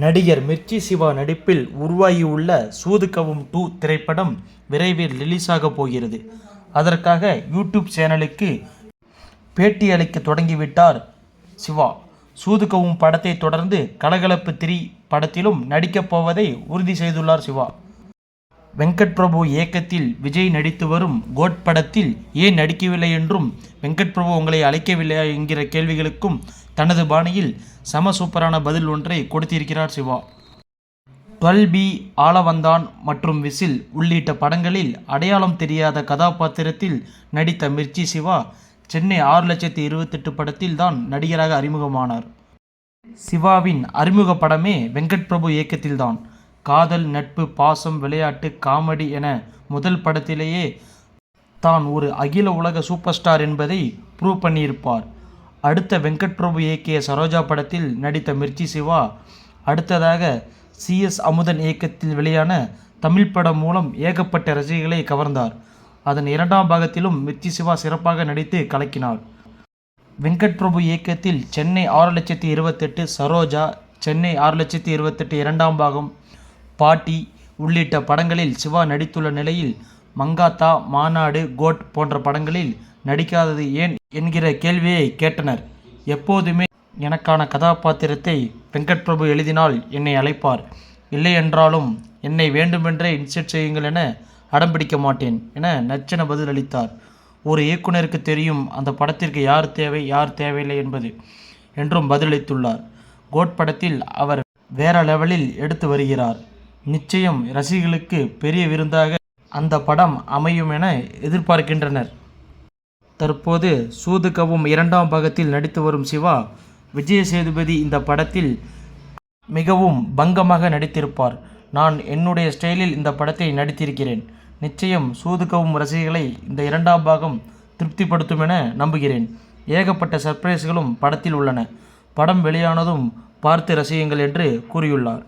நடிகர் மிர்ச்சி சிவா நடிப்பில் உருவாகியுள்ள சூதுகவும் 2 திரைப்படம் விரைவில் ரிலீஸாக போகிறது. அதற்காக யூடியூப் சேனலுக்கு பேட்டி அளிக்க தொடங்கிவிட்டார் சிவா. சூதுகவும் படத்தை தொடர்ந்து கலகலப்பு 3 படத்திலும் நடிக்கப் போவதை உறுதி செய்துள்ளார் சிவா. வெங்கட் பிரபு இயக்கத்தில் விஜய் நடித்து வரும் கோட் படத்தில் ஏன் நடிக்கவில்லை என்றும், வெங்கட் பிரபு உங்களை அழைக்கவில்லையா என்கிற கேள்விகளுக்கும் தனது பாணியில் செம சூப்பரான பதில் ஒன்றை கொடுத்திருக்கிறார் சிவா. 12B, ஆளவந்தான் மற்றும் விசில் உள்ளிட்ட படங்களில் அடையாளம் தெரியாத கதாபாத்திரத்தில் நடித்த மிர்ச்சி சிவா சென்னை 6,28,000 படத்தில் தான் நடிகராக அறிமுகமானார். சிவாவின் அறிமுக படமே வெங்கட் பிரபு இயக்கத்தில்தான். காதல், நட்பு, பாசம், விளையாட்டு, காமெடி என முதல் படத்திலேயே தான் ஒரு அகில உலக சூப்பர் ஸ்டார் என்பதை ப்ரூவ் பண்ணியிருப்பார். அடுத்த வெங்கட் பிரபு இயக்கிய சரோஜா படத்தில் நடித்த மிர்ச்சி சிவா அடுத்ததாக CS அமுதன் இயக்கத்தில் வெளியான தமிழ் படம் மூலம் ஏகப்பட்ட ரசிகர்களை கவர்ந்தார். அதன் 2ஆம் பாகத்திலும் மிர்ச்சி சிவா சிறப்பாக நடித்து கலக்கினார். வெங்கட் பிரபு இயக்கத்தில் சென்னை 6,28,000, சரோஜா, சென்னை 6,28,000 2ஆம் பாகம், பாட்டி உள்ளிட்ட படங்களில் சிவா நடித்துள்ள நிலையில் மங்காத்தா, மாநாடு, கோட் போன்ற படங்களில் நடிக்காதது ஏன் என்கிற கேள்வியை கேட்டனர். எப்போதுமே எனக்கான கதாபாத்திரத்தை வெங்கட் பிரபு எழுதினால் என்னை அழைப்பார், இல்லை என்றாலும் என்னை வேண்டுமென்றே இன்செர்ட் செய்யுங்கள் என அடம்பிடிக்க மாட்டேன் என நச்சென பதில் அளித்தார். ஒரு இயக்குனருக்கு தெரியும் அந்த படத்திற்கு யார் தேவை யார் தேவையில்லை என்பது என்றும் பதிலளித்துள்ளார். கோட் படத்தில் அவர் வேற லெவலில் எடுத்து வருகிறார். நிச்சயம் ரசிகர்களுக்கு பெரிய விருந்தாக அந்த படம் அமையும் என எதிர்பார்க்கின்றனர். தற்போது சூதுகவும் 2ஆம் பாகத்தில் நடித்து வரும் சிவா, விஜய் சேதுபதி இந்த படத்தில் மிகவும் பங்கமாக நடித்திருப்பார். நான் என்னுடைய ஸ்டைலில் இந்த படத்தை நடித்திருக்கிறேன். நிச்சயம் சூதுகவும் ரசிகர்களை இந்த 2ஆம் பாகம் திருப்திப்படுத்தும் என நம்புகிறேன். ஏகப்பட்ட சர்ப்ரைஸ்களும் படத்தில் உள்ளன. படம் வெளியானதும் பார்த்து ரசியுங்கள் என்று கூறியுள்ளார்.